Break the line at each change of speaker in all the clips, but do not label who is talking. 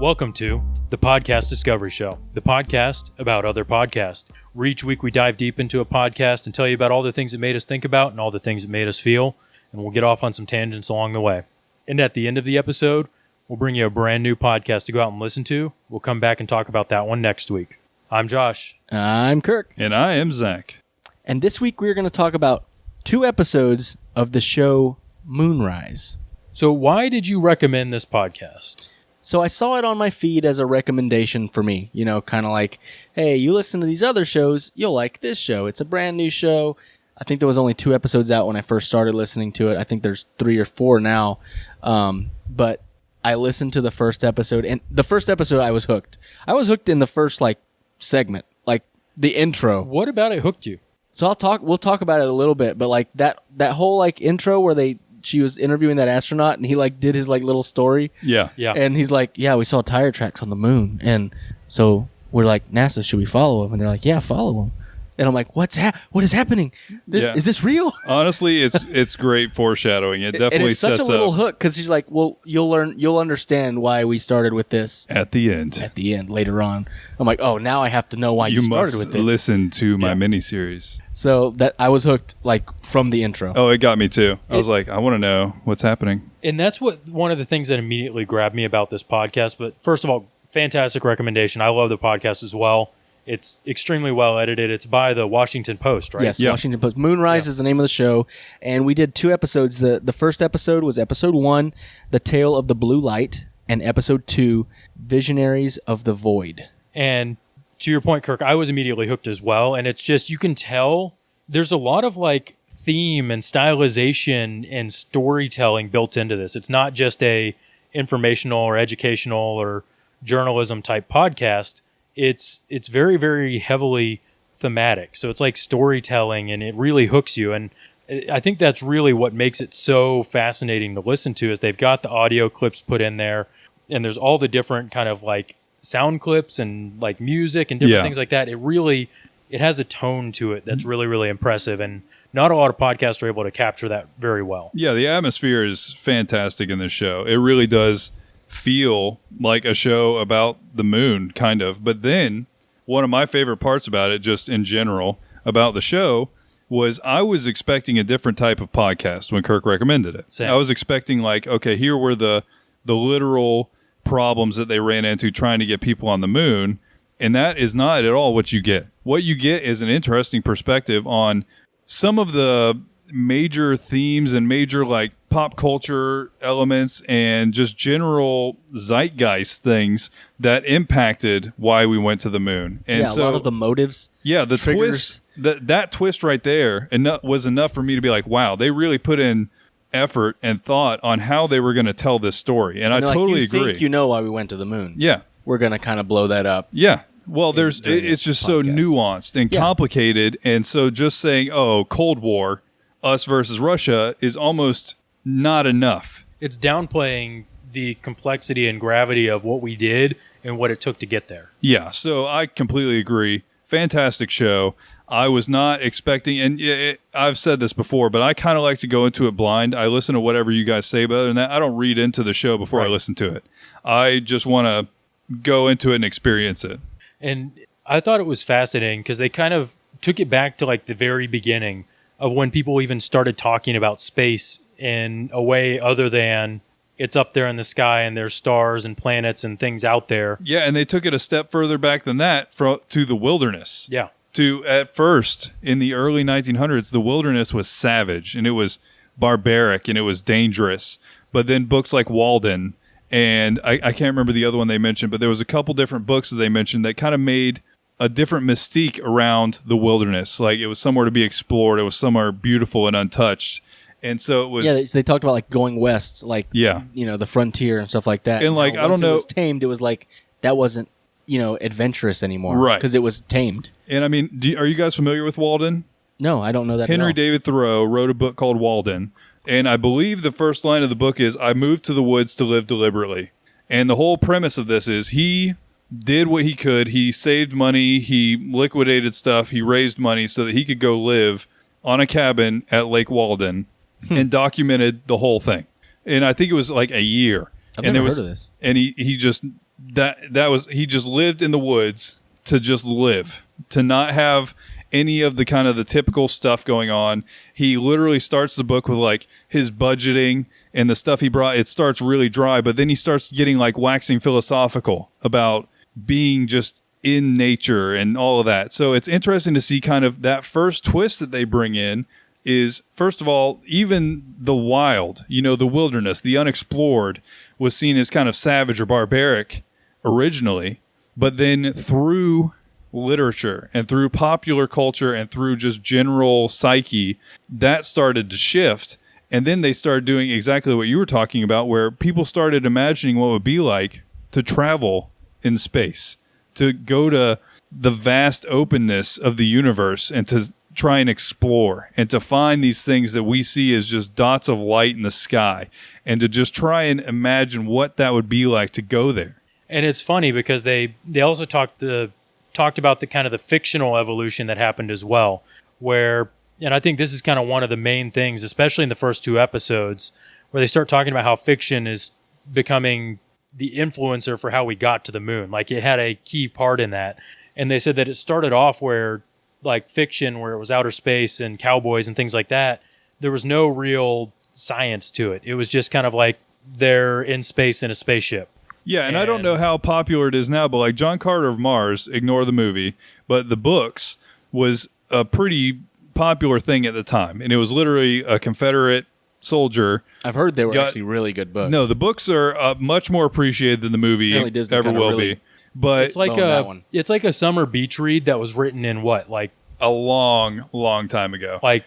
Welcome to the Podcast Discovery Show, the podcast about other podcasts. Where each week we dive deep into a podcast and tell you about all the things that made us think about and all the things that made us feel, and we'll get off on some tangents along the way. And at the end of the episode, we'll bring you a brand new podcast to go out and listen to. We'll come back and talk about that one next week. I'm Josh.
I'm Kirk.
And I am Zach.
And this week we're going to talk about 2 episodes of the show Moonrise.
So why did you recommend this podcast?
So I saw it on my feed as a recommendation for me, you know, kind of like, hey, you listen to these other shows, you'll like this show. It's a brand new show. I think there was only 2 episodes out when I first started listening to it. I think there's 3 or 4 now. But I listened to the first episode, and the first episode I was hooked. I was hooked in the first segment, like the intro.
What about it hooked you?
So we'll talk about it a little bit, but like that whole intro where she was interviewing that astronaut and he did his little story.
Yeah.
And he's like, yeah, we saw tire tracks on the moon. And so we're like, NASA, should we follow him? And they're like, yeah, follow him. And I'm like, what is happening? Is this real?
Honestly, it's great foreshadowing. It definitely
and it's such
sets
a little
up
hook because she's like, well, you'll understand why we started with this
at the end
later on. I'm like, oh, now I have to know why you started with this.
You must listen to my miniseries.
So that I was hooked from the intro.
Oh, it got me too. I was like, I want to know what's happening.
And that's one of the things that immediately grabbed me about this podcast. But first of all, fantastic recommendation. I love the podcast as well. It's extremely well edited. It's by the Washington Post, right?
Yes, Washington Post. Moonrise is the name of the show, and we did 2 episodes. The first episode was episode 1, The Tale of the Blue Light, and episode 2, Visionaries of the Void.
And to your point, Kirk, I was immediately hooked as well, and it's just, you can tell there's a lot of theme and stylization and storytelling built into this. It's not just a informational or educational or journalism type podcast. It's very, very heavily thematic. So it's like storytelling, and it really hooks you. And I think that's really what makes it so fascinating to listen to is they've got the audio clips put in there, and there's all the different kind of sound clips and music and different things like that. It has a tone to it that's really, really impressive. And not a lot of podcasts are able to capture that very well.
Yeah, the atmosphere is fantastic in this show. It really does feel like a show about the moon, kind of. But then one of my favorite parts about it, just in general, about the show, was I was expecting a different type of podcast when Kirk recommended it.
Same.
I was expecting okay, here were the literal problems that they ran into trying to get people on the moon, and that is not at all what you get. What you get is an interesting perspective on some of the major themes and major pop culture elements and just general zeitgeist things that impacted why we went to the moon. And
a lot of the motives.
Yeah, the
triggers.
twist, that twist right there was enough for me to be like, wow, they really put in effort and thought on how they were going to tell this story. And I totally agree.
Think you know why we went to the moon.
Yeah.
We're going to kind of blow that up.
Yeah. Well, it's just so nuanced and complicated. And so just saying, oh, Cold War, us versus Russia is almost not enough.
It's downplaying the complexity and gravity of what we did and what it took to get there.
Yeah, so I completely agree. Fantastic show. I was not expecting, and I've said this before, but I kind of like to go into it blind. I listen to whatever you guys say, but other than that, I don't read into the show before I listen to it. I just want to go into it and experience it.
And I thought it was fascinating because they kind of took it back to the very beginning of when people even started talking about space in a way other than it's up there in the sky and there's stars and planets and things out there.
Yeah, and they took it a step further back than that to the wilderness.
Yeah.
At first, in the early 1900s, the wilderness was savage and it was barbaric and it was dangerous. But then books like Walden, and I can't remember the other one they mentioned, but there was a couple different books that they mentioned that kind of made a different mystique around the wilderness. It was somewhere to be explored. It was somewhere beautiful and untouched. And so it was...
Yeah, they talked about going west, the frontier and stuff like that.
And
I don't know... it was tamed, it was that wasn't, adventurous anymore.
Right.
Because it was tamed.
And I mean, are you guys familiar with Walden?
No, I don't know that
Henry David Thoreau wrote a book called Walden. And I believe the first line of the book is, I moved to the woods to live deliberately. And the whole premise of this is he did what he could. He saved money. He liquidated stuff. He raised money so that he could go live on a cabin at Lake Walden and documented the whole thing. And I think it was a year.
I've never heard of this.
And he just that was, he just lived in the woods to just live, to not have any of the kind of the typical stuff going on. He literally starts the book with like his budgeting and the stuff he brought. It starts really dry, but then he starts getting like waxing philosophical about being just in nature and all of that. So it's interesting to see kind of that first twist that they bring in is, first of all, even the wild, the wilderness, the unexplored was seen as kind of savage or barbaric originally, but then through literature and through popular culture and through just general psyche, that started to shift. And then they started doing exactly what you were talking about, where people started imagining what it would be like to travel in space, to go to the vast openness of the universe and to try and explore and to find these things that we see as just dots of light in the sky, and to just try and imagine what that would be like to go there.
And it's funny because they also talked about the kind of the fictional evolution that happened as well, where, and I think this is kind of one of the main things, especially in the first 2 episodes, where they start talking about how fiction is becoming the influencer for how we got to the moon. Like, it had a key part in that. And they said that it started off where, like, fiction, where it was outer space and cowboys and things like that, there was no real science to it. It was just kind of like they're in space in a spaceship.
Yeah, and I don't know how popular it is now, but like John Carter of Mars, ignore the movie, but the books was a pretty popular thing at the time. And it was literally a Confederate soldier.
I've heard they were actually really good books.
No, the books are much more appreciated than the movie ever will be. But
it's like a summer beach read that was written in what, like
a long time ago.
Like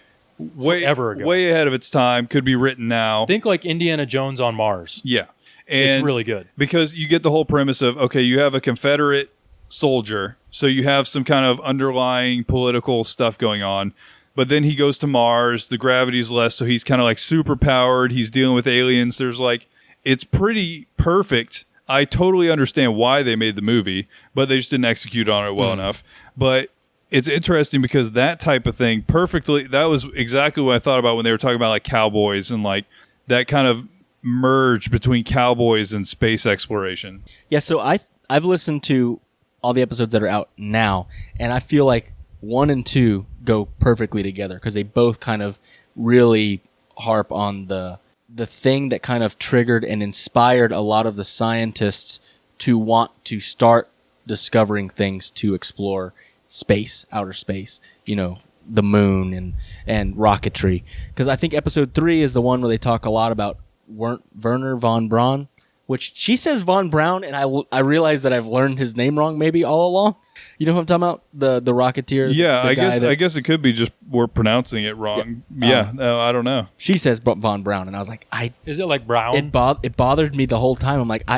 forever ago.
Way ahead of its time, could be written now.
Think like Indiana Jones on Mars.
Yeah. And
it's really good.
Because you get the whole premise of, okay, you have a Confederate soldier, so you have some kind of underlying political stuff going on. But then he goes to Mars, the gravity's less, so he's kind of like super powered. He's dealing with aliens. There's like, it's pretty perfect. I totally understand why they made the movie, but they just didn't execute on it well enough. But it's interesting because that type of thing that was exactly what I thought about when they were talking about like cowboys and like that kind of merge between cowboys and space exploration.
Yeah, so I've listened to all the episodes that are out now, and I feel like 1 and 2 go perfectly together because they both kind of really harp on the thing that kind of triggered and inspired a lot of the scientists to want to start discovering things to explore space, outer space, the moon and rocketry. Because I think episode 3 is the one where they talk a lot about Werner von Braun, which she says von Braun, and I realize that I've learned his name wrong maybe all along. You know what I'm talking about? The Rocketeer?
Yeah, I guess it could be just we're pronouncing it wrong. Yeah, I don't know.
She says von Braun, and I was like,
is it like Brown?
It bothered me the whole time. I'm like,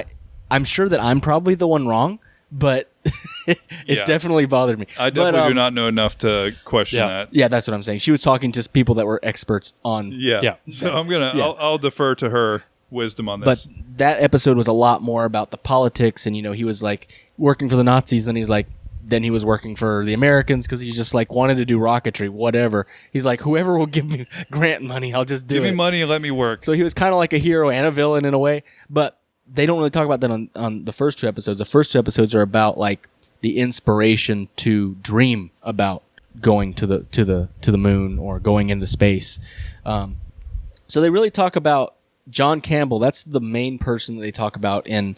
I'm sure that I'm probably the one wrong, but it definitely bothered me.
I definitely do not know enough to question that.
Yeah, that's what I'm saying. She was talking to people that were experts on.
Yeah. So I'll defer to her wisdom on this.
But that episode was a lot more about the politics, and he was like working for the Nazis, and then he was working for the Americans because he just like wanted to do rocketry, whatever. He's like, whoever will give me grant money, I'll just do it.
Give me money and let me work.
So he was kind of like a hero and a villain in a way, but they don't really talk about that on the first 2 episodes. The first 2 episodes are about like the inspiration to dream about going to the moon or going into space. So they really talk about John Campbell. That's the main person that they talk about in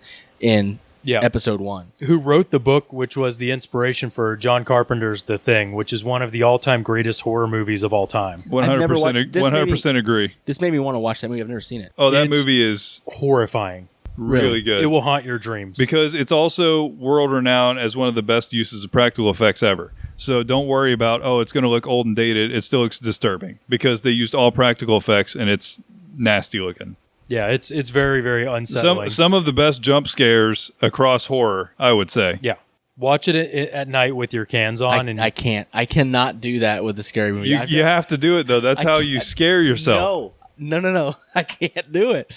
episode 1.
Who wrote the book, which was the inspiration for John Carpenter's The Thing, which is one of the all-time greatest horror movies of all time.
100% agree.
This made me want to watch that movie. I've never seen it.
Oh, that movie is
horrifying.
Really good.
It will haunt your dreams.
Because it's also world-renowned as one of the best uses of practical effects ever. So don't worry about, it's going to look old and dated. It still looks disturbing because they used all practical effects and it's nasty looking.
Yeah, it's very, very unsettling.
Some of the best jump scares across horror, I would say.
Yeah. Watch it at night with your cans on.
I can't. I cannot do that with a scary movie.
You have to do it, though. That's how you scare yourself.
No. I can't do it.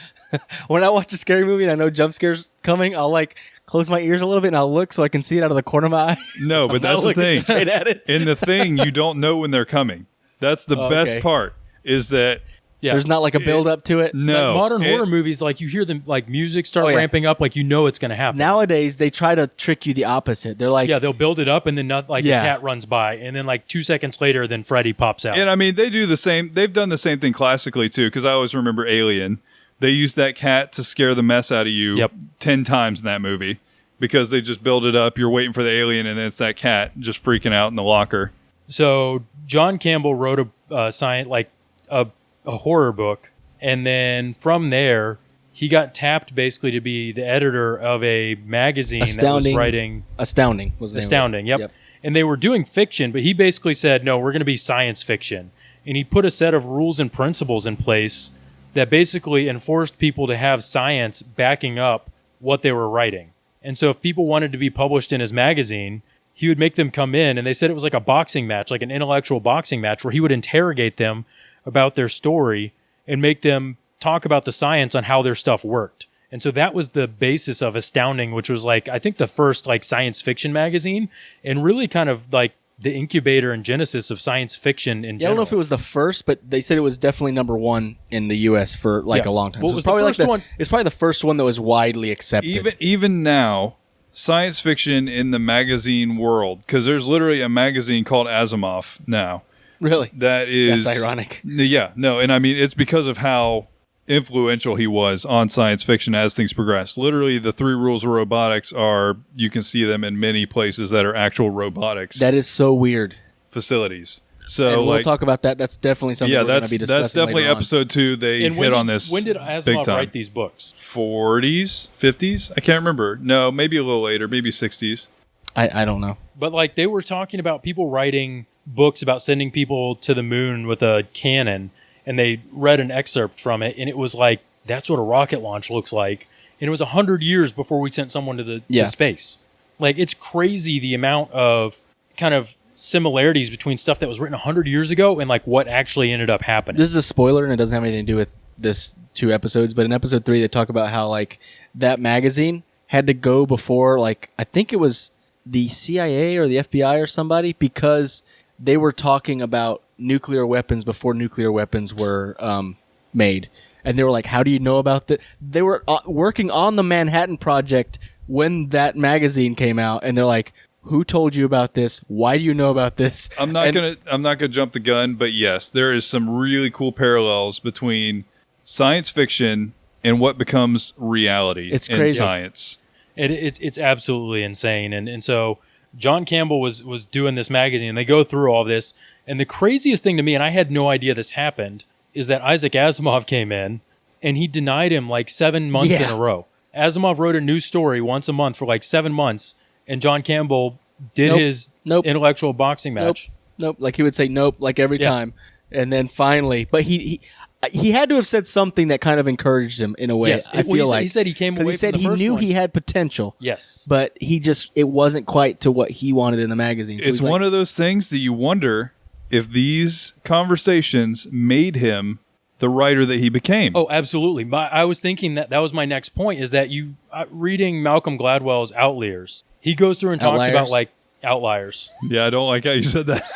When I watch a scary movie and I know jump scares coming, I'll like close my ears a little bit and I'll look so I can see it out of the corner of my eye.
No, but that's the thing.
Straight at it.
In The Thing, you don't know when they're coming. That's the best part, is that
Yeah.
There's not like a build up to it.
No.
Like modern horror movies, like you hear the like music start ramping up, like you know it's going to happen.
Nowadays, they try to trick you the opposite. They're like,
yeah, they'll build it up and then a cat runs by, and then like 2 seconds later, then Freddy pops out.
And I mean, they do the same. They've done the same thing classically too, because I always remember Alien. They used that cat to scare the mess out of you 10 times in that movie because they just build it up. You're waiting for the alien, and then it's that cat just freaking out in the locker.
So John Campbell wrote a horror book, and then from there he got tapped basically to be the editor of a magazine that was writing
Astounding was the name of it.
Astounding. Yep. And they were doing fiction, but he basically said, no, we're going to be science fiction. And he put a set of rules and principles in place that basically enforced people to have science backing up what they were writing. And so if people wanted to be published in his magazine, he would make them come in, and they said it was like a boxing match, like an intellectual boxing match, where he would interrogate them about their story and make them talk about the science on how their stuff worked. And so that was the basis of Astounding, which was like, I think the first like science fiction magazine, and really kind of like the incubator and genesis of science fiction in general.
I don't know if it was the first, but they said it was definitely number one in the U.S. for like a long time.
Well,
So
it was the first one.
It's probably the first one that was widely accepted.
Even now, science fiction in the magazine world, because there's literally a magazine called Asimov now.
Really?
That's
ironic.
Yeah, no, and I mean, it's because of how influential he was on science fiction as things progressed. Literally, the 3 rules of robotics are, you can see them in many places that are actual robotics.
That is so weird.
Facilities. So
And we'll talk about that. That's definitely something we're going to be discussing
that's definitely
later on.
episode 2. They hit on this.
When did
big
Asimov
time.
write these books?
40s, 50s? I can't remember. No, maybe a little later, maybe 60s.
I don't know.
But like they were talking about people writing books about sending people to the moon with a cannon, and they read an excerpt from it, and it was like, that's what a rocket launch looks like. And it was 100 years before we sent someone to space. Like, it's crazy the amount of kind of similarities between stuff that was written 100 years ago and like what actually ended up happening.
This is a spoiler, and it doesn't have anything to do with this 2 episodes, but in episode 3, they talk about how like that magazine had to go before, like, I think it was the CIA or the FBI or somebody, because they were talking about nuclear weapons before nuclear weapons were made. And they were like, how do you know about that? They were working on the Manhattan Project when that magazine came out, and they're like, who told you about this? Why do you know about this?
I'm not gonna jump the gun, but yes, there is some really cool parallels between science fiction and what becomes reality
It's
in
crazy.
science.
It's absolutely insane. And so John Campbell was doing this magazine, and they go through all this. And the craziest thing to me, and I had no idea this happened, is that Isaac Asimov came in and he denied him like 7 months in a row. Asimov wrote a new story once a month for like 7 months, and John Campbell did his intellectual boxing match.
Nope. Like he would say nope like every time. And then finally, but he had to have said something that kind of encouraged him in a way.
Yes.
I feel like
he said he came away
he said
from the
he
first
knew
one.
he had potential.
Yes.
But it wasn't quite to what he wanted in the magazine. So
It's one of those things that you wonder if these conversations made him the writer that he became.
Oh, absolutely. I was thinking that was my next point, is that you reading Malcolm Gladwell's Outliers, he goes through and talks
Outliers?
about like outliers.
Yeah, I don't like how you said that.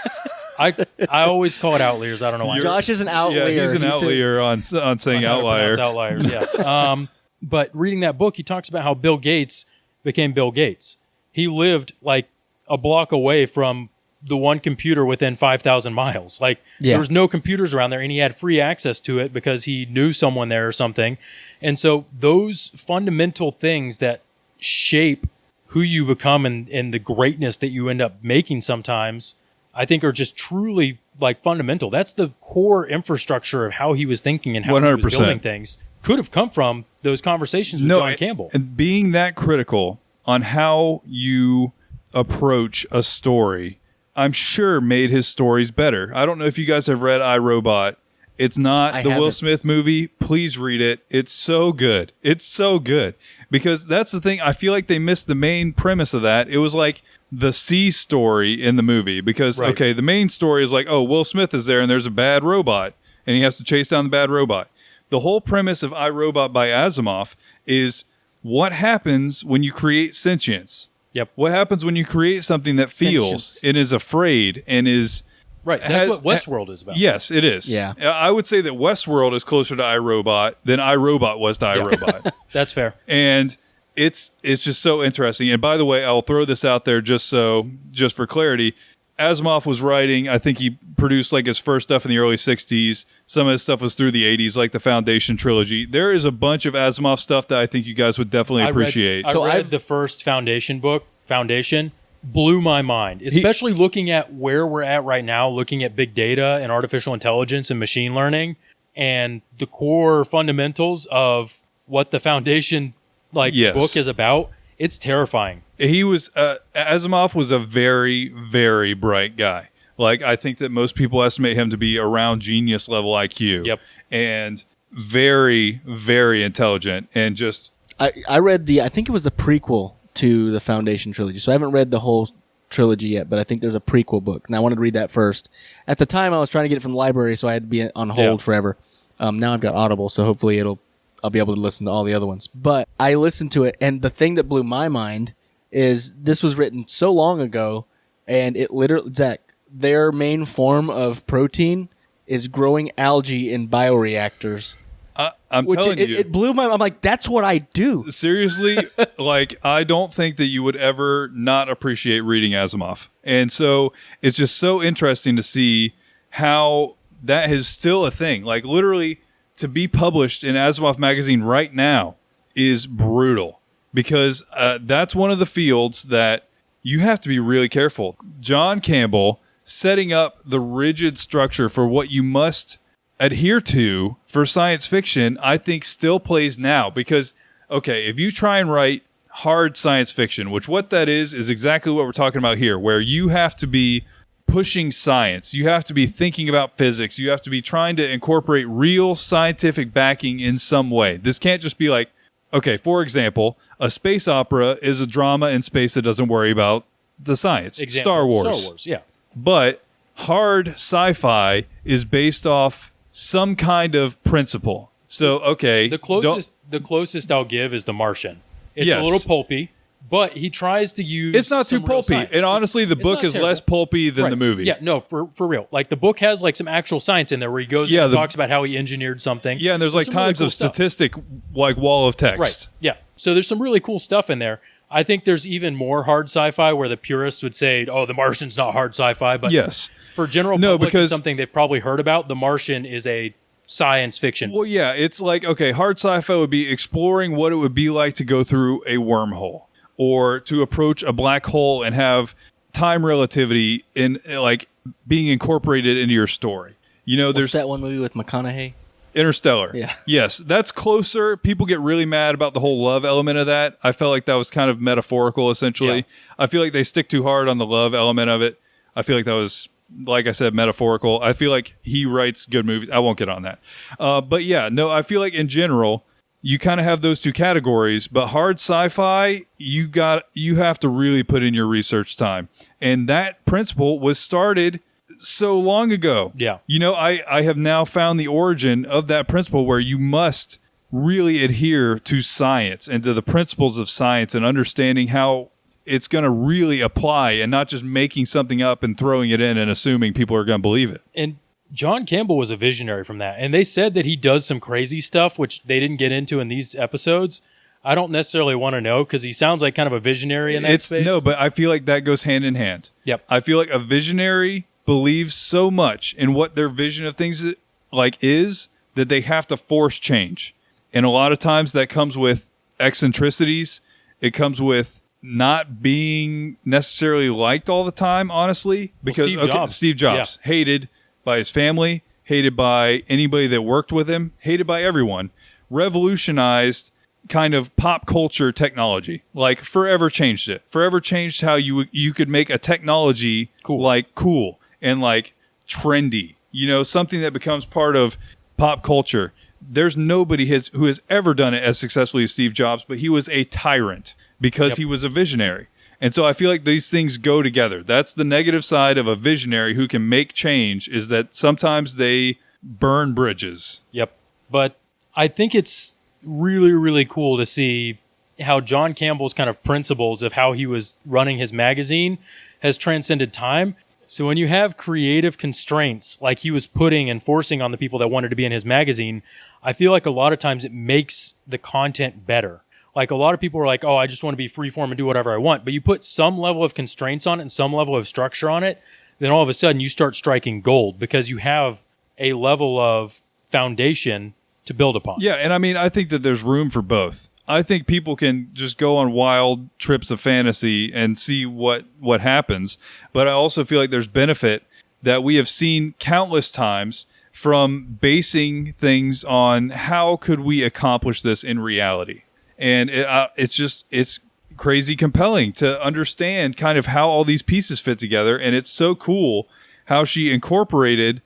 I always call it outliers. I don't know why.
Josh is an outlier.
Yeah, he's an outlier on saying
how to
outlier.
pronounce outliers, yeah. But reading that book, he talks about how Bill Gates became Bill Gates. He lived like a block away from the one computer within 5,000 miles. Like there was no computers around there, and he had free access to it because he knew someone there or something. And so those fundamental things that shape who you become and the greatness that you end up making sometimes, I think are just truly like fundamental. That's the core infrastructure of how he was thinking and how he was
100%.
building things. Could have come from those conversations with John Campbell.
And being that critical on how you approach a story, I'm sure made his stories better. I don't know if you guys have read I, Robot. It's not the Will Smith movie. Please read it. It's so good. It's so good. Because that's the thing. I feel like they missed the main premise of that. It was like the C story in the movie. Because, okay, the main story is like, oh, Will Smith is there and there's a bad robot. And he has to chase down the bad robot. The whole premise of I, Robot by Asimov is what happens when you create sentience.
Yep.
What happens when you create something that feels and is afraid and is
Right. That's what Westworld is about.
Yes, it is.
Yeah.
I would say that Westworld is closer to iRobot than iRobot was to iRobot.
That's fair.
And it's just so interesting. And by the way, I'll throw this out there just for clarity. Asimov was writing, I think he produced like his first stuff in the early 60s. Some of his stuff was through the 80s, like the Foundation trilogy. There is a bunch of Asimov stuff that I think you guys would definitely appreciate.
I read the first Foundation book, Foundation, blew my mind, especially looking at where we're at right now, looking at big data and artificial intelligence and machine learning and the core fundamentals of what the Foundation book is about. It's terrifying.
He was Asimov was a very, very bright guy. Like, I think that most people estimate him to be around genius level IQ.
Yep.
And very, very intelligent. And just
I read I think it was the prequel to the Foundation trilogy. So I haven't read the whole trilogy yet, but I think there's a prequel book, and I wanted to read that first. At the time, I was trying to get it from the library, so I had to be on hold forever. Now I've got Audible, so hopefully I'll be able to listen to all the other ones. But I listened to it, and the thing that blew my mind is this was written so long ago, and it literally, Zach, their main form of protein is growing algae in bioreactors.
I'm telling you.
It blew my mind. I'm like, that's what I do.
Seriously, like, I don't think that you would ever not appreciate reading Asimov. And so it's just so interesting to see how that is still a thing. Like, literally, to be published in Asimov magazine right now is brutal because that's one of the fields that you have to be really careful. John Campbell setting up the rigid structure for what you must adhere to for science fiction, I think still plays now because, okay, if you try and write hard science fiction, which what that is exactly what we're talking about here, where you have to be pushing science, you have to be thinking about physics, you have to be trying to incorporate real scientific backing in some way. This can't just be like, okay, for example, a space opera is a drama in space that doesn't worry about the science. Star Wars,
yeah.
But hard sci-fi is based off some kind of principle. So, okay.
The closest I'll give is The Martian. It's a little pulpy, but he tries to use
it's not too pulpy. And honestly, the book is less pulpy than the movie.
Yeah, no, for real. Like, the book has like some actual science in there where he goes and talks about how he engineered something.
Yeah, and there's like times really cool of statistic like wall of text.
Right. Yeah. So there's some really cool stuff in there. I think there's even more hard sci-fi where the purists would say, "Oh, The Martian's not hard sci-fi," but
yes,
for general public, because something they've probably heard about, The Martian is a science fiction.
Well, yeah, it's like, okay, hard sci-fi would be exploring what it would be like to go through a wormhole or to approach a black hole and have time relativity in like being incorporated into your story. You know, there's
that one movie with McConaughey.
Interstellar.
Yeah.
Yes, that's closer. People get really mad about the whole love element of that. I felt like that was kind of metaphorical, essentially. Yeah. I feel like they stick too hard on the love element of it. I feel like that was, like I said, metaphorical. I feel like he writes good movies. I won't get on that. But yeah, no, I feel like in general, you kind of have those two categories. But hard sci-fi, you have to really put in your research time. And that principle was started so long ago.
Yeah.
You know, I have now found the origin of that principle where you must really adhere to science and to the principles of science and understanding how it's going to really apply and not just making something up and throwing it in and assuming people are going to believe it.
And John Campbell was a visionary from that. And they said that he does some crazy stuff, which they didn't get into in these episodes. I don't necessarily want to know because he sounds like kind of a visionary in that space.
No, but I feel like that goes hand in hand.
Yep.
I feel like a visionary believes so much in what their vision of things like is that they have to force change. And a lot of times that comes with eccentricities. It comes with not being necessarily liked all the time, honestly. Because Steve Jobs, hated by his family, hated by anybody that worked with him, hated by everyone, revolutionized kind of pop culture technology, like forever changed it. Forever changed how you could make a technology cool and like trendy, you know, something that becomes part of pop culture. There's nobody who has ever done it as successfully as Steve Jobs, but he was a tyrant because he was a visionary. And so I feel like these things go together. That's the negative side of a visionary who can make change, is that sometimes they burn bridges.
Yep. But I think it's really, really cool to see how John Campbell's kind of principles of how he was running his magazine has transcended time. So when you have creative constraints like he was putting and forcing on the people that wanted to be in his magazine, I feel like a lot of times it makes the content better. Like a lot of people are like, oh, I just want to be freeform and do whatever I want. But you put some level of constraints on it and some level of structure on it, then all of a sudden you start striking gold because you have a level of foundation to build upon.
Yeah, and I mean, I think that there's room for both. I think people can just go on wild trips of fantasy and see what happens. But I also feel like there's benefit that we have seen countless times from basing things on how could we accomplish this in reality. And it's crazy compelling to understand kind of how all these pieces fit together. And it's so cool how she incorporated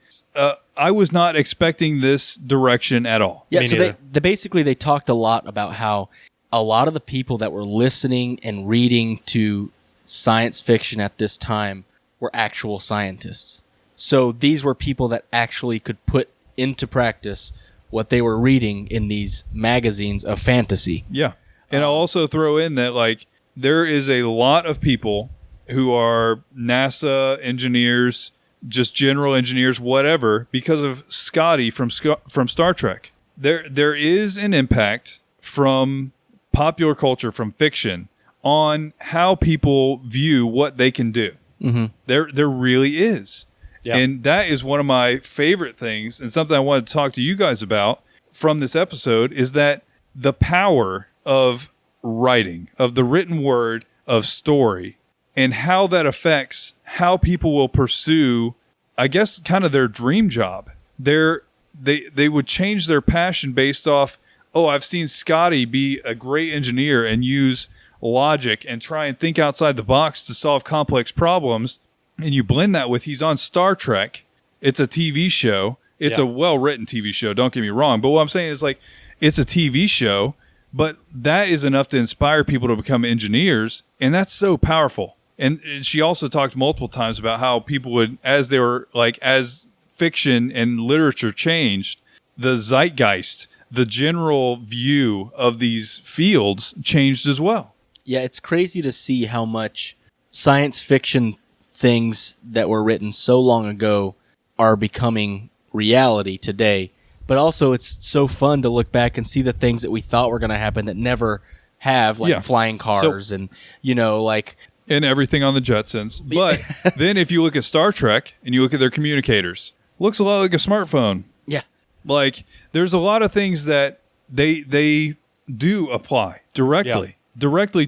I was not expecting this direction at all.
Yeah, so they talked a lot about how a lot of the people that were listening and reading to science fiction at this time were actual scientists. So these were people that actually could put into practice what they were reading in these magazines of fantasy.
Yeah. And I'll also throw in that, like, there is a lot of people who are NASA engineers, just general engineers, whatever, because of Scotty from Star Trek. There is an impact from popular culture, from fiction, on how people view what they can do.
Mm-hmm.
There really is. Yeah. And that is one of my favorite things, and something I wanted to talk to you guys about from this episode, is that the power of writing, of the written word, of story, and how that affects how people will pursue, I guess, kind of their dream job. They would change their passion based off, oh, I've seen Scotty be a great engineer and use logic and try and think outside the box to solve complex problems. And you blend that with he's on Star Trek. It's a TV show. It's a well-written TV show, don't get me wrong. But what I'm saying is, like, it's a TV show, but that is enough to inspire people to become engineers, and that's so powerful. And she also talked multiple times about how people would, as fiction and literature changed, the zeitgeist, the general view of these fields changed as well.
Yeah, it's crazy to see how much science fiction things that were written so long ago are becoming reality today. But also it's so fun to look back and see the things that we thought were going to happen that never have, like flying cars and, like...
And everything on the Jetsons. But then if you look at Star Trek and you look at their communicators, looks a lot like a smartphone.
Yeah.
Like, there's a lot of things that they do apply directly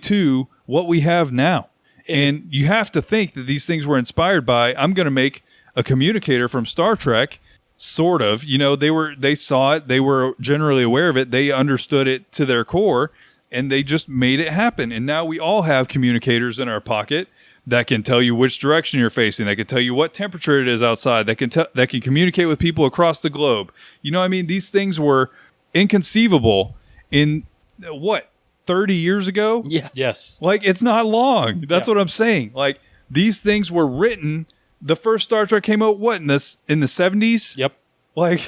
to what we have now. And you have to think that these things were inspired by, I'm going to make a communicator from Star Trek, sort of. They saw it. They were generally aware of it. They understood it to their core, and they just made it happen. And now we all have communicators in our pocket that can tell you which direction you're facing. That can tell you what temperature it is outside. That can communicate with people across the globe. You know what I mean? These things were inconceivable in, 30 years ago?
Yeah.
Yes.
Like, it's not long. That's what I'm saying. Like, these things were written. The first Star Trek came out, in the 70s?
Yep.
Like,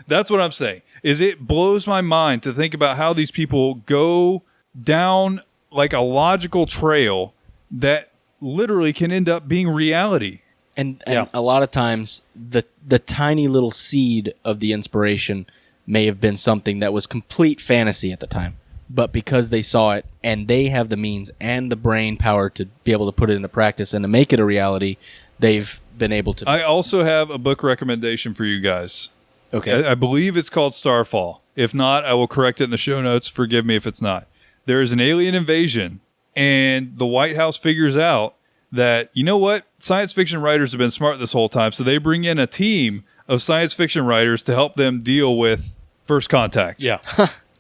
that's what I'm saying. Is it blows my mind to think about how these people go down like a logical trail that literally can end up being reality.
And a lot of times the tiny little seed of the inspiration may have been something that was complete fantasy at the time. But because they saw it and they have the means and the brain power to be able to put it into practice and to make it a reality, they've been able to.
I also have a book recommendation for you guys.
Okay.
I believe it's called Starfall. If not, I will correct it in the show notes. Forgive me if it's not. There is an alien invasion, and the White House figures out that, you know what? Science fiction writers have been smart this whole time, so they bring in a team of science fiction writers to help them deal with first contact.
Yeah.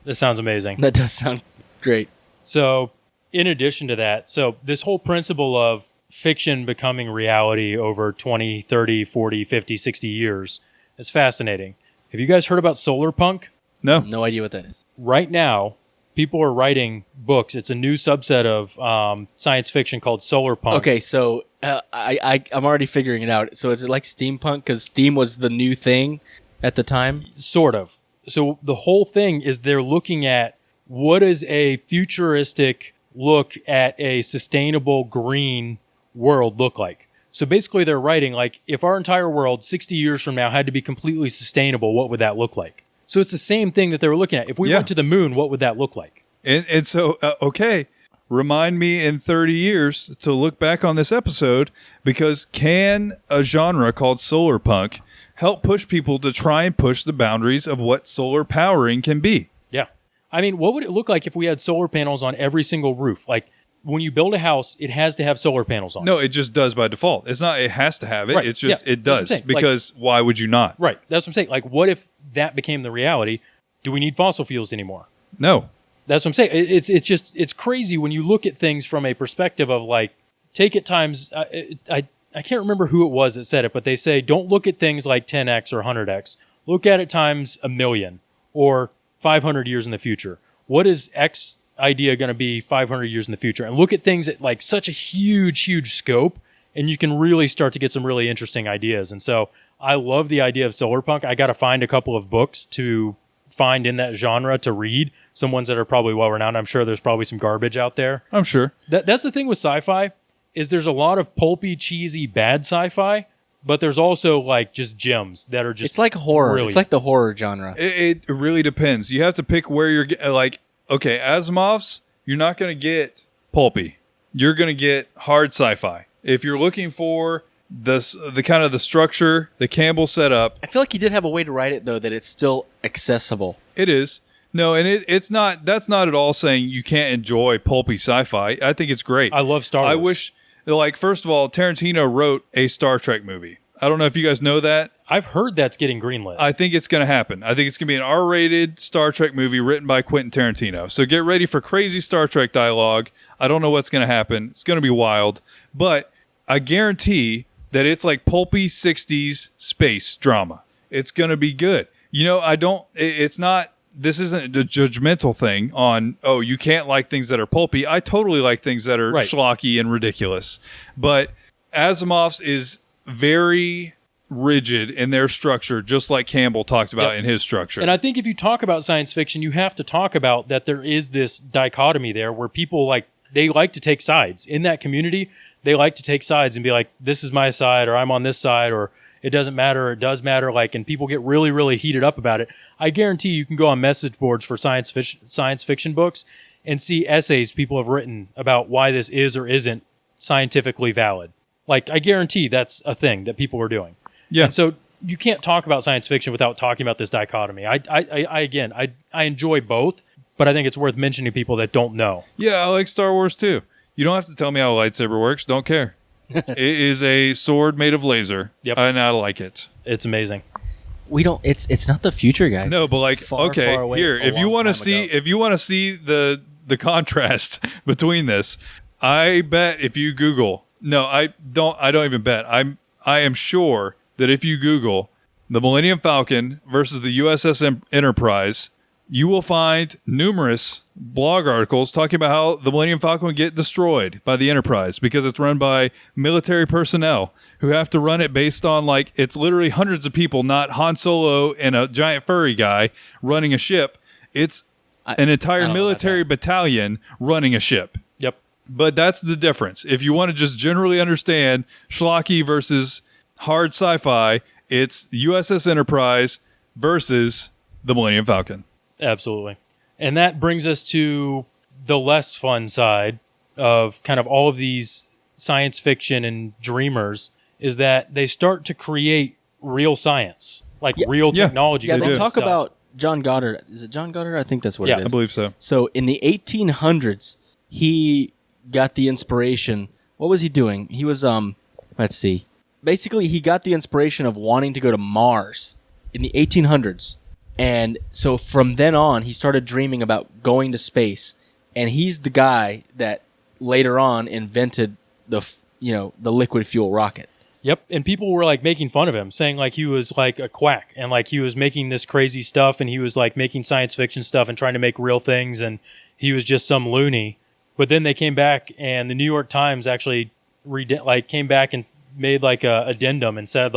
This sounds amazing.
That does sound great.
So, in addition to that, this whole principle of fiction becoming reality over 20, 30, 40, 50, 60 years is fascinating. Have you guys heard about solar punk?
No.
No idea what that is.
Right now, people are writing books. It's a new subset of science fiction called solar punk.
Okay, so I'm already figuring it out. So is it like steampunk? Because steam was the new thing at the time?
Sort of. So the whole thing is they're looking at what is a futuristic look at a sustainable green world look like. So basically they're writing like, if our entire world 60 years from now had to be completely sustainable, what would that look like? So it's the same thing that they were looking at. If we went to the moon, what would that look like?
And so, okay, remind me in 30 years to look back on this episode, because can a genre called solar punk help push people to try and push the boundaries of what solar powering can be?
Yeah. I mean, what would it look like if we had solar panels on every single roof? Like, when you build a house, it has to have solar panels on.
No, it just does by default. It's not, it has to have it.
Right.
It's just,
Yeah,
it does.
that's what I'm saying.
Because why would you not?
Right. That's what I'm saying. Like, what if that became the reality? Do we need fossil fuels anymore?
No.
That's what I'm saying. It's crazy when you look at things from a perspective of like, take it times, I can't remember who it was that said it, but they say, don't look at things like 10x or 100x. Look at it times 1,000,000 or 500 years in the future. What is X idea going to be 500 years in the future? And look at things at like such a huge scope, and you can really start to get some really interesting ideas. And so I love the idea of solar punk. I got to find a couple of books to find in that genre to read, some ones that are probably well renowned. I'm sure there's probably some garbage out there.
I'm sure.
That's the thing with sci-fi, is there's a lot of pulpy, cheesy, bad sci-fi, but there's also like just gems that are just,
It's like horror.
brilliant.
It's like the horror genre.
It really depends. You have to pick where you're like, okay, Asimov's, you're not going to get pulpy. You're going to get hard sci-fi. If you're looking for the kind of the structure that Campbell set up,
I feel like he did have a way to write it, though, that it's still accessible.
it is. No, and it's not, that's not at all saying you can't enjoy pulpy sci-fi. I think it's great.
I love Star Wars.
I wish, like, first of all, Tarantino wrote a Star Trek movie. I don't know if you guys know that.
I've heard that's getting greenlit.
I think it's going to happen. I think it's going to be an R-rated Star Trek movie written by Quentin Tarantino. So get ready for crazy Star Trek dialogue. I don't know what's going to happen. It's going to be wild. But I guarantee that it's like pulpy 60s space drama. It's going to be good. You know, it's not, this isn't a judgmental thing on, oh, you can't like things that are pulpy. I totally like things that are schlocky and ridiculous. But Asimov's is very rigid in their structure, just like Campbell talked about in his structure.
And I think if you talk about science fiction, you have to talk about that there is this dichotomy there where people they like to take sides. In that community, they like to take sides and be like, this is my side, or I'm on this side, or it doesn't matter, or it does matter. And people get really, really heated up about it. I guarantee you can go on message boards for science fiction books and see essays people have written about why this is or isn't scientifically valid. I guarantee that's a thing that people are doing.
Yeah.
And so you can't talk about science fiction without talking about this dichotomy. I enjoy both, but I think it's worth mentioning to people that don't know.
Yeah, I like Star Wars too. You don't have to tell me how a lightsaber works. Don't care. It is a sword made of laser.
Yep.
And I like it.
It's amazing.
We don't. It's not the future, guys.
No, but
It's far away
here,
a
if you
long
want to
time
see,
ago.
if you want to see the contrast between this, I bet if you Google, no, I don't even bet. I am sure that if you Google the Millennium Falcon versus the USS Enterprise, you will find numerous blog articles talking about how the Millennium Falcon would get destroyed by the Enterprise because it's run by military personnel who have to run it based on, it's literally hundreds of people, not Han Solo and a giant furry guy running a ship. It's an entire military battalion running a ship.
Yep.
But that's the difference. If you want to just generally understand schlocky versus hard sci-fi, it's USS Enterprise versus the Millennium Falcon.
Absolutely. And that brings us to the less fun side of kind of all of these science fiction and dreamers, is that they start to create real science, real technology.
Yeah, they
and
talk
stuff.
about John Goddard. Is it John Goddard? I think that's what it is.
I believe so.
So in the 1800s, he got the inspiration. What was he doing? He was, let's see. Basically, he got the inspiration of wanting to go to Mars in the 1800s. And so from then on, he started dreaming about going to space. And he's the guy that later on invented the liquid fuel rocket.
Yep. And people were making fun of him, saying he was a quack and he was making this crazy stuff and he was making science fiction stuff and trying to make real things and he was just some loony. But then they came back and the New York Times actually came back and made a addendum and said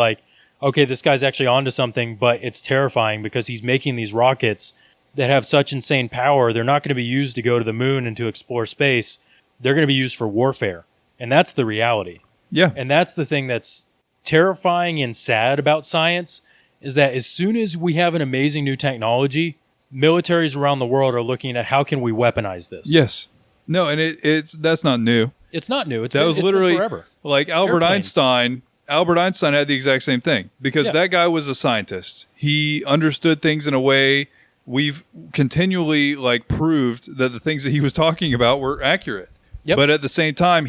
okay, this guy's actually onto something, but it's terrifying because he's making these rockets that have such insane power. They're not going to be used to go to the moon and to explore space. They're going to be used for warfare. And that's the reality.
Yeah.
And that's the thing that's terrifying and sad about science, is that as soon as we have an amazing new technology, militaries around the world are looking at how can we weaponize this.
Yes. No, and that's not new.
It's not new. It's
Was
been
literally
forever.
Like Albert
Airplanes.
Einstein. Albert Einstein had the exact same thing because that guy was a scientist. He understood things in a way we've continually like proved that the things that he was talking about were accurate.
Yep.
But at the same time,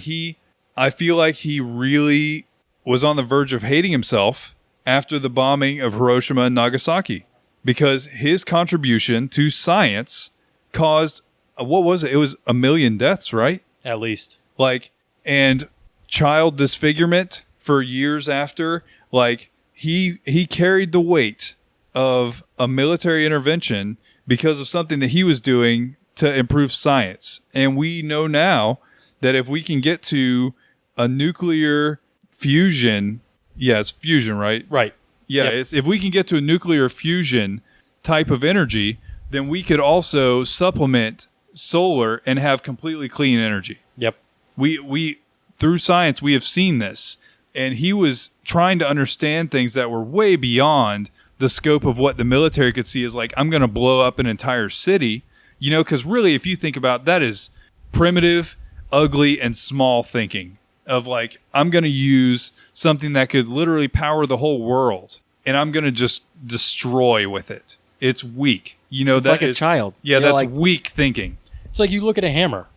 I feel like he really was on the verge of hating himself after the bombing of Hiroshima and Nagasaki, because his contribution to science caused, what was it? It was 1 million deaths, right?
At least.
Like, and child disfigurement for years after. Like, he carried the weight of a military intervention because of something that he was doing to improve science. And we know now that if we can get to a nuclear fusion, it's fusion, right?
Right.
Yeah,
Yep.
if we can get to a nuclear fusion type of energy, then we could also supplement solar and have completely clean energy.
Yep.
We through science, we have seen this. And he was trying to understand things that were way beyond the scope of what the military could see as like, I'm going to blow up an entire city, because really, if you think about that, is primitive, ugly, and small thinking of like, I'm going to use something that could literally power the whole world and I'm going to just destroy with it. It's weak.
It's
that
like a
is-
child.
Yeah,
You're
that's
like,
weak thinking.
It's like you look at a hammer.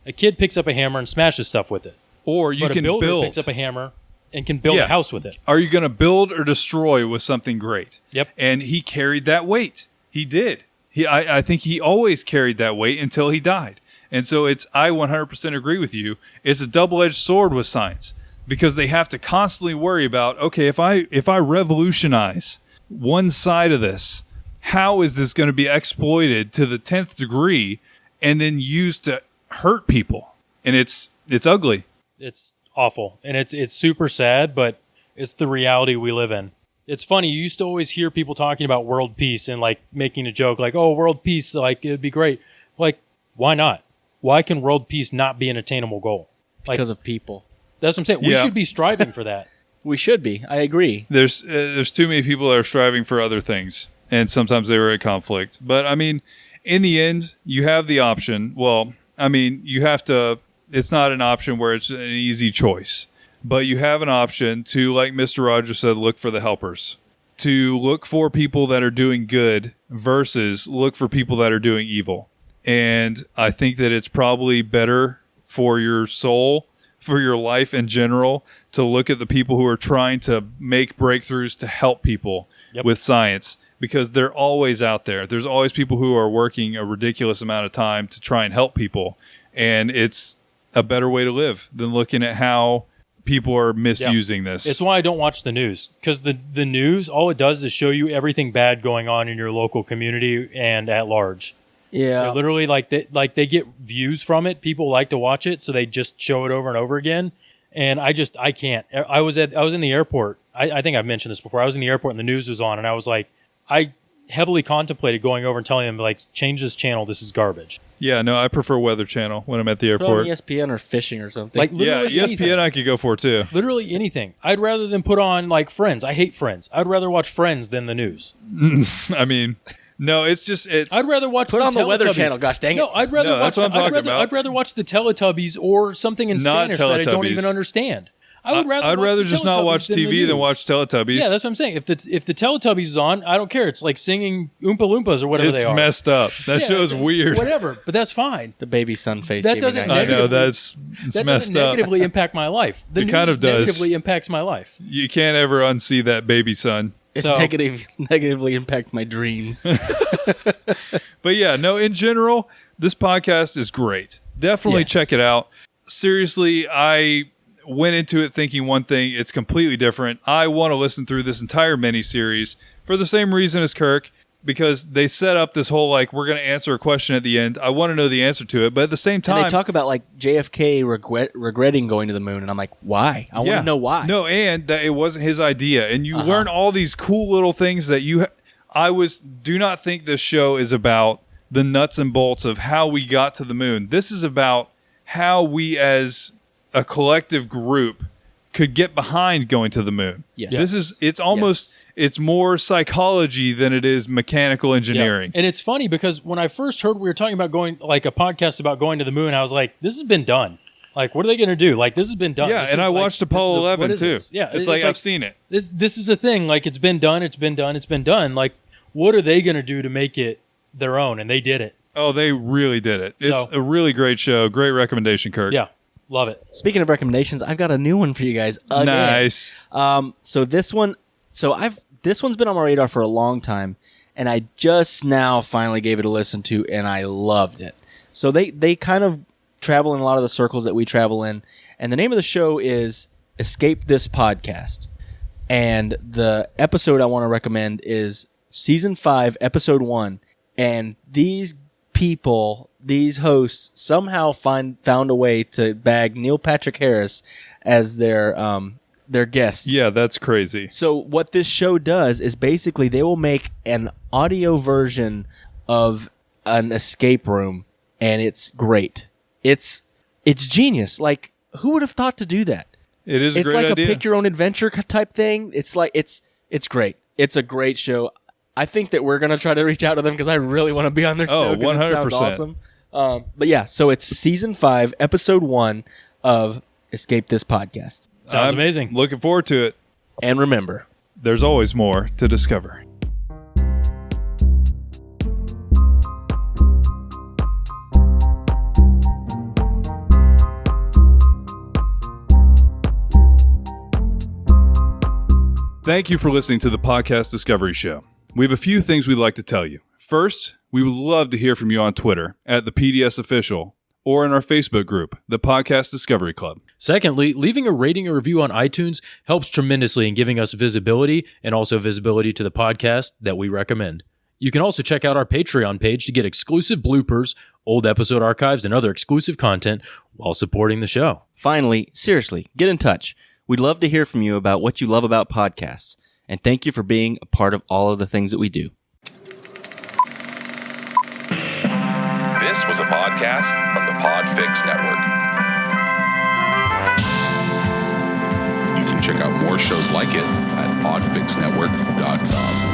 A kid picks up a hammer and smashes stuff with it.
Or you
But
can
a builder
build.
picks up a hammer and can build a house with it.
Are you going to build or destroy with something great?
Yep.
And he carried that weight. He did. I think he always carried that weight until he died. And so I 100% agree with you. It's a double-edged sword with science, because they have to constantly worry about, okay, if I revolutionize one side of this, how is this going to be exploited to the 10th degree and then used to hurt people? And it's ugly.
It's awful. And it's super sad, but it's the reality we live in. It's funny. You used to always hear people talking about world peace and like making a joke like, oh, world peace, like it'd be great. Like, why not? Why can world peace not be an attainable goal? Like,
because of people.
that's what I'm saying. We
Yeah.
should be striving for that.
We should be. I agree.
There's too many people that are striving for other things, and sometimes they were at conflict. But I mean, in the end, you have the option. Well, I mean, you have to. It's not an option where it's an easy choice, but you have an option to, like Mr. Rogers said, look for the helpers. To look for people that are doing good versus look for people that are doing evil. And I think that it's probably better for your soul, for your life in general, to look at the people who are trying to make breakthroughs to help people with science, because they're always out there. There's always people who are working a ridiculous amount of time to try and help people. And it's a better way to live than looking at how people are misusing this.
It's why I don't watch the news, because the news, all it does is show you everything bad going on in your local community and at large.
Yeah.
They're literally they get views from it. People like to watch it, so they just show it over and over again. And I can't. I was in the airport. I think I've mentioned this before. I was in the airport and the news was on, and I was like, I heavily contemplated going over and telling them, like, change this channel. This is garbage.
Yeah, no, I prefer Weather Channel when I'm at the
Put on
airport.
ESPN or fishing or something.
Like,
Yeah,
literally
ESPN
anything.
I could go for too.
Literally anything. I'd rather than put on like Friends. I hate Friends. I'd rather watch Friends than the news.
I mean, no, it's
I'd rather watch
Put on the Weather
Teletubbies.
Channel, gosh dang it.
No, I'd rather
No,
watch.
that's what I'm talking about.
I'd rather watch the Teletubbies or something in
Not
Spanish that I don't
Teletubbies.
even understand. I would rather.
I'd
watch
rather
the
just not
Teletubbies
watch
than the
TV than
news.
watch Teletubbies.
Yeah, that's what I'm saying. If the Teletubbies is on, I don't care. It's like singing Oompa Loompas or whatever
it's
they are.
messed up. That
Yeah,
show's weird.
Whatever, but that's fine.
the baby sun face.
That
gave me
doesn't
nightmares.
I know
negatively-
it's
That
messed
doesn't
up.
negatively impact my life. The
It
news
kind of does.
negatively impacts my life.
You can't ever unsee that baby son.
It
So-
negatively impact my dreams.
But yeah, no, in general, this podcast is great. Definitely
Yes.
check it out. Seriously, I went into it thinking one thing. It's completely different. I want to listen through this entire miniseries for the same reason as Kirk, because they set up this whole, like, we're going to answer a question at the end. I want to know the answer to it. But at the same time,
And they talk about like JFK regretting going to the moon, and I'm like, why? I want to know why.
No, and that it wasn't his idea. And you learn all these cool little things that you... do not think this show is about the nuts and bolts of how we got to the moon. This is about how we as a collective group could get behind going to the moon.
Yes.
It's more psychology than it is mechanical engineering.
Yeah. And it's funny because when I first heard we were talking about going, like a podcast about going to the moon, I was like, this has been done. Like, what are they going to do? Like, this has been done.
Yeah, and I watched Apollo 11 too.
This? Yeah,
it's like I've seen it.
This is a thing. Like, it's been done. It's been done. It's been done. Like, what are they going to do to make it their own? And they did it.
Oh, they really did it. It's a really great show. Great recommendation, Kirk.
Yeah, love it.
Speaking of recommendations, I've got a new one for you guys. Again.
Nice.
This one's been on my radar for a long time, and I just now finally gave it a listen to, and I loved it. So they kind of travel in a lot of the circles that we travel in, and the name of the show is Escape This Podcast. And the episode I want to recommend is Season 5, Episode 1. And these people, these hosts, somehow found a way to bag Neil Patrick Harris as their guest.
Yeah, that's crazy.
So what this show does is basically they will make an audio version of an escape room, and it's great. It's genius. Like, who would have thought to do that?
It is a great idea.
It's like a pick your own adventure type thing. It's like it's great. It's a great show. I think that we're gonna try to reach out to them because I really want to be on their show.
100%.
It sounds awesome. But yeah, so it's Season 5, Episode 1 of Escape This Podcast.
Sounds amazing.
Looking forward to it.
And remember,
there's always more to discover. Thank you for listening to the Podcast Discovery Show. We have a few things we'd like to tell you. First, we would love to hear from you on Twitter at the PDS Official or in our Facebook group, the Podcast Discovery Club.
Secondly, leaving a rating or review on iTunes helps tremendously in giving us visibility and also visibility to the podcast that we recommend. You can also check out our Patreon page to get exclusive bloopers, old episode archives, and other exclusive content while supporting the show.
Finally, seriously, get in touch. We'd love to hear from you about what you love about podcasts. And thank you for being a part of all of the things that we do.
This was a podcast from the Podfix Network. You can check out more shows like it at podfixnetwork.com.